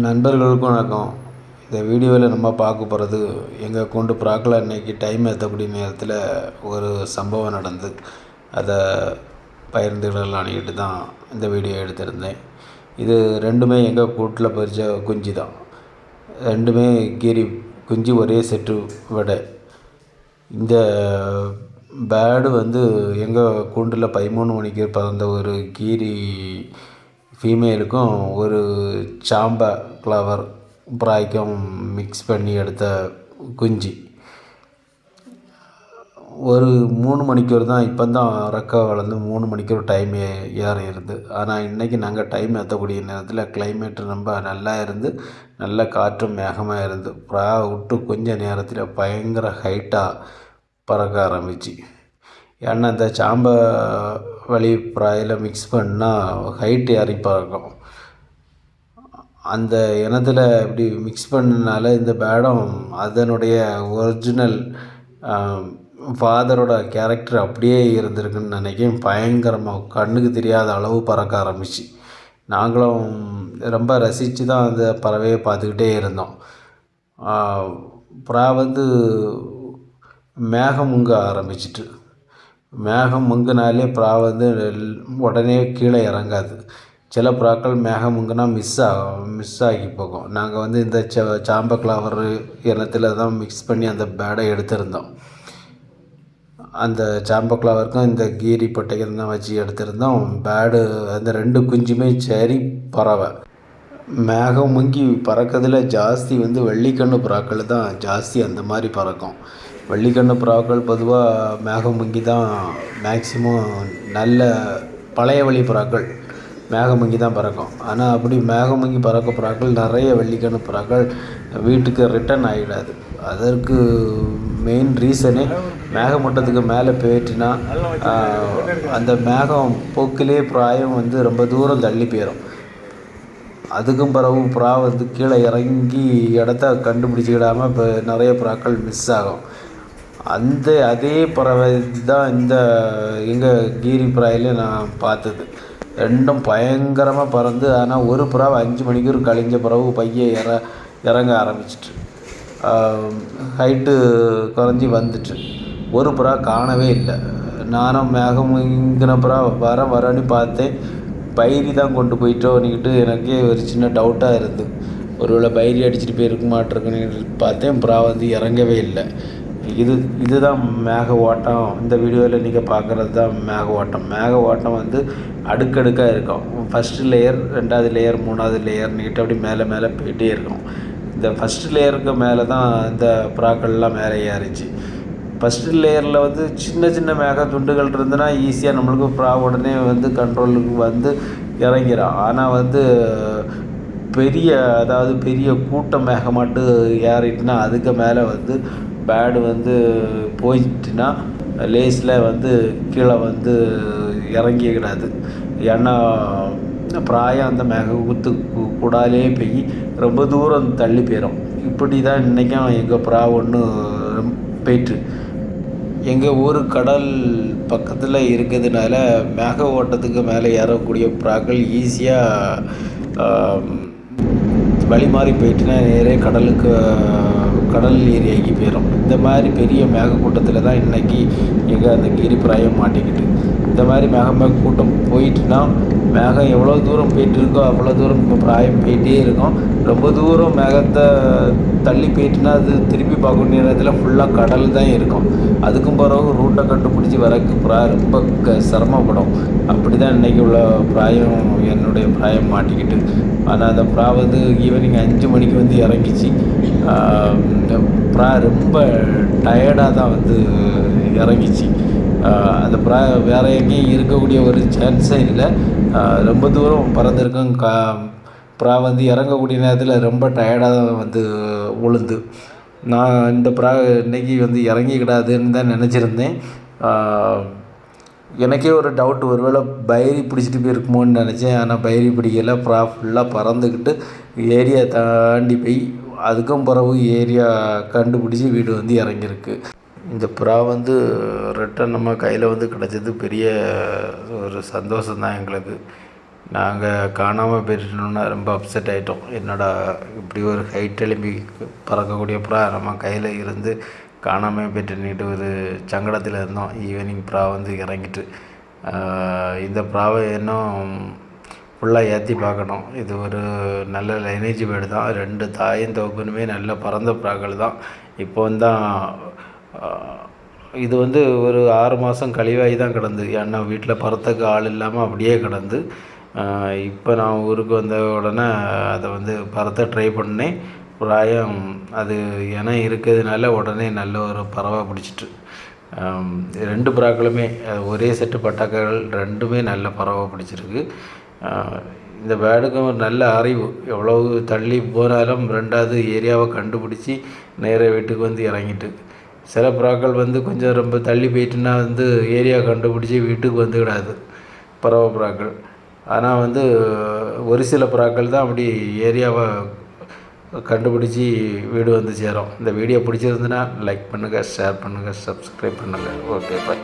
நண்பர்களுக்கும் வணக்கம். இந்த வீடியோவில் நம்ம பார்க்க போகிறது எங்கள் கூண்டு புறாக்களை அன்னைக்கு டைம் ஏற்றக்கூடிய நேரத்தில் ஒரு சம்பவம் நடந்து அதை பகிர்ந்துடலான்ட்டு தான் இந்த வீடியோ எடுத்திருந்தேன். இது ரெண்டுமே எங்கள் கூட்டில் பறித்த குஞ்சு தான். ரெண்டுமே கீரி குஞ்சு, ஒரே செட்டு விட. இந்த பேர்டு எங்கள் கூண்டில் 13 மணிக்கு பிறந்த ஒரு கீரி ஃபீமேலுக்கும் ஒரு சாம்பா கிளவர் பிராய்க்கும் மிக்ஸ் பண்ணி எடுத்த குஞ்சு. ஒரு 3 மணிக்கூர் தான், இப்போ தான் ரெக்கை வளர்ந்து 3 மணிக்கூர் டைம் ஏறிடுது. ஆனால் இன்றைக்கி நாங்கள் டைம் ஏற்றக்கூடிய நேரத்தில் கிளைமேட்டு ரொம்ப நல்லா இருந்து, நல்ல காற்றும் மேகமாக இருந்து, புறா விட்டு கொஞ்சம் நேரத்தில் பயங்கர ஹைட்டாக பறக்க ஆரம்பிச்சு. ஏன்னா இந்த சாம்பை வழி பிராயில் மிக்ஸ் பண்ணால் ஹைட் ஏறி பறக்கும். அந்த இனத்தில் இப்படி மிக்ஸ் பண்ணனால இந்த பேடம் அதனுடைய ஒரிஜினல் ஃபாதரோட கேரக்டர் அப்படியே இருந்திருக்குன்னு நினைக்கிறேன். பயங்கரமாக கண்ணுக்கு தெரியாத அளவு பறக்க ஆரம்பிச்சு. நாங்களும் ரொம்ப ரசித்து தான் அந்த பறவையை பார்த்துக்கிட்டே இருந்தோம். புறா மேகம் முங்க ஆரம்பிச்சிட்டு, மேகம் முங்கினாலே புறா உடனே கீழே இறங்காது. சில புறாக்கள் மேகம் முங்கினா மிஸ் ஆகி போகும். நாங்கள் இந்த சாம்பை கிளவர் இனத்தில் தான் மிக்ஸ் பண்ணி அந்த பேடை எடுத்திருந்தோம். அந்த சாம்பை கிளவருக்கும் இந்த கீரி பட்டைகள் தான் வச்சு எடுத்திருந்தோம். பேடு அந்த 2 குஞ்சுமே சரி பறவை. மேகம் முங்கி பறக்கிறதுல ஜாஸ்தி வெள்ளிக்கண்ணு புறாக்கள் தான் ஜாஸ்தி அந்த மாதிரி பறக்கும். வெள்ளிக்கண்ணு புறாக்கள் பொதுவாக மேகம் முங்கி தான் மேக்சிமம் நல்ல பழைய வழி புறாக்கள் மேகம் முங்கி தான் பறக்கும். ஆனால் அப்படி மேகம் முங்கி பறக்க புறாக்கள் நிறைய வெள்ளிக்கண்ணு புறாக்கள் வீட்டுக்கு ரிட்டர்ன் ஆகிடாது. அதற்கு மெயின் ரீசனே மேகமூட்டத்துக்கு மேலே போயிட்டுனா அந்த மேகம் போக்கிலே பிராயம் ரொம்ப தூரம் தள்ளி போயிடும். அதுக்கும் பிறகு புறா கீழே இறங்கி இடத்த கண்டுபிடிச்சிக்கிடாமல் இப்போ நிறைய புறாக்கள் மிஸ் ஆகும். அதே பறவை தான் இந்த எங்கள் கீரி புறாயிலே நான் பார்த்தது. ரெண்டும் பயங்கரமாக பறந்து, ஆனால் ஒரு புறாவை 5 மணிக்கூர் கழிஞ்ச பிறகு இறங்க ஆரம்பிச்சிட்டு ஹைட்டு குறைஞ்சி வந்துட்டு ஒரு புறா காணவே இல்லை. நானும் மேகம் இங்கின புறா வரன்னு பார்த்தேன். பைரி தான் கொண்டு போயிட்டோன்னுக்கிட்டு எனக்கே ஒரு சின்ன டவுட்டாக இருந்து, ஒருவேளை பைரி அடிச்சுட்டு போயிருக்க மாட்டிருக்குன்னு பார்த்தேன். புறா இறங்கவே இல்லை. இதுதான் மேக ஓட்டம். இந்த வீடியோவில் நீங்கள் பார்க்குறது தான் மேக ஓட்டம். மேக ஓட்டம் அடுக்கடுக்காக இருக்கும். ஃபஸ்ட்டு லேயர், 2வது லேயர், 3வது லேயர் நீட்டு அப்படி மேலே போயிட்டே இருக்கும். இந்த ஃபஸ்ட்டு லேயருக்கு மேலே தான் இந்த புறாக்கள்லாம் மேலே ஏறிச்சு. ஃபஸ்ட்டு லேயரில் சின்ன சின்ன மேக துண்டுகள் இருந்துன்னா ஈஸியாக நம்மளுக்கு புறா உடனே கண்ட்ரோலுக்கு இறங்கிடும். ஆனால் பெரிய கூட்டம் மேகமாட்டு ஏறிட்டுனா அதுக்கு மேலே பேடு போயிட்டுனா லேஸில் கீழே இறங்கிக்கிடாது. ஏன்னா பிராயம் அந்த மேகத்து கூடாலே போய் ரொம்ப தூரம் தள்ளி போயிடும். இப்படி தான் இன்றைக்கும் எங்கள் புறா ஒன்று போயிட்டு. எங்கள் ஊர் கடல் பக்கத்தில் இருக்கிறதுனால மேக ஓட்டத்துக்கு மேலே ஏறக்கூடிய புறாக்கள் ஈஸியாக வழி மாறி போயிட்டுனா நேரே கடல் ஏரியாக்கி போயிடும். இந்த மாதிரி பெரிய மேகக்கூட்டத்தில் தான் இன்றைக்கி எங்கள் அந்த கீரி பிராயம் மாட்டிக்கிட்டு. இந்த மாதிரி மேக கூட்டம் போயிட்டுனா மேகம் எவ்வளோ தூரம் போயிட்டு இருக்கோ அவ்வளோ தூரம் இப்போ பிராயம் போயிட்டே இருக்கும். ரொம்ப தூரம் மேகத்தை தள்ளி போயிட்டுனா அது திருப்பி பார்க்கக்கூடிய நேரத்தில் ஃபுல்லாக கடல் தான் இருக்கும். அதுக்கும் பிறகு ரூட்டை கண்டுபிடிச்சி வரக்கு ரொம்ப சிரமப்படும். அப்படி தான் இன்றைக்கி உள்ள பிராயம், என்னுடைய பிராயம் மாட்டிக்கிட்டு. ஆனால் அந்த புறா ஈவினிங் 5 மணிக்கு இறங்கிச்சு. புறா ரொம்ப டயர்டாக தான் இறங்கிச்சு. அந்த புறா வேறு எங்கேயும் இருக்கக்கூடிய ஒரு சான்ஸே இல்லை. ரொம்ப தூரம் பறந்துருக்கும். புறா இறங்கக்கூடிய நேரத்தில் ரொம்ப டயர்டாக தான் உளுந்து. நான் இந்த புறா இன்றைக்கி இறங்கிக்கிடாதுன்னு தான் நினச்சிருந்தேன். எனக்கே ஒரு டவுட், ஒருவேளை பைரி பிடிச்சிட்டு போயிருக்குமோன்னு நினச்சேன். ஆனால் பைரி பிடிக்கல. புறா ஃபுல்லாக பறந்துக்கிட்டு ஏரியா தாண்டி போய் அதுக்கும் பிறகு ஏரியா கண்டுபிடிச்சி வீடு இறங்கியிருக்கு. இந்த புறா ரிட்டன் நம்ம கையில் கிடச்சது பெரிய ஒரு சந்தோஷம்தான் எங்களுக்கு. நாங்கள் காணாமல் போயிட்டோன்னா ரொம்ப அப்செட் ஆகிட்டோம். என்னடா இப்படி ஒரு ஹைட் எழும்பி பறக்கக்கூடிய புறா நம்ம கையில் இருந்து காணாமல் போயிட்டுன்னுட்டு ஒரு சங்கடத்தில் இருந்தோம். ஈவினிங் புறா வந்து இறங்கிட்டு இந்த புறாவை இன்னும் ஃபுல்லாக ஏற்றி பார்க்கணும். இது ஒரு நல்ல லைனேஜ் பேர்டு தான். 2 தாயும் தகப்பனுமே நல்ல பறந்த புறாக்கள் தான். இப்போ தான் இது வந்து ஒரு 6 மாதம் கழிவாகி தான் கிடந்து. ஏன்னா வீட்டில் பறத்துக்கு ஆள் இல்லாமல் அப்படியே கிடந்து. இப்போ நான் ஊருக்கு வந்த உடனே அதை வந்து பறத்த ட்ரை பண்ணேன். பிராயம் அது இனம் இருக்கிறதுனால உடனே நல்ல ஒரு பறவை பிடிச்சிட்டு 2 புறாக்களுமே ஒரே செட்டு பட்டாக்கள் 2மே நல்ல பறவை பிடிச்சிருக்கு. இந்த பேர்டுக்கும் ஒரு நல்ல அறிவு. எவ்வளவு தள்ளி போனாலும் 2வது ஏரியாவை கண்டுபிடிச்சி நேராக வீட்டுக்கு வந்து இறங்கிட்டு. சில புறாக்கள் வந்து கொஞ்சம் ரொம்ப தள்ளி போயிட்டுன்னா வந்து ஏரியா கண்டுபிடிச்சி வீட்டுக்கு வந்துவிடாது பறவை புறாக்கள். ஆனால் வந்து ஒரு சில புறாக்கள் தான் அப்படி ஏரியாவை கண்டுபிடிச்சி வீடு வந்து சேரும். இந்த வீடியோ பிடிச்சிருந்துன்னா லைக் பண்ணுங்கள், ஷேர் பண்ணுங்கள், சப்ஸ்கிரைப் பண்ணுங்கள். ஓகே, பாய்.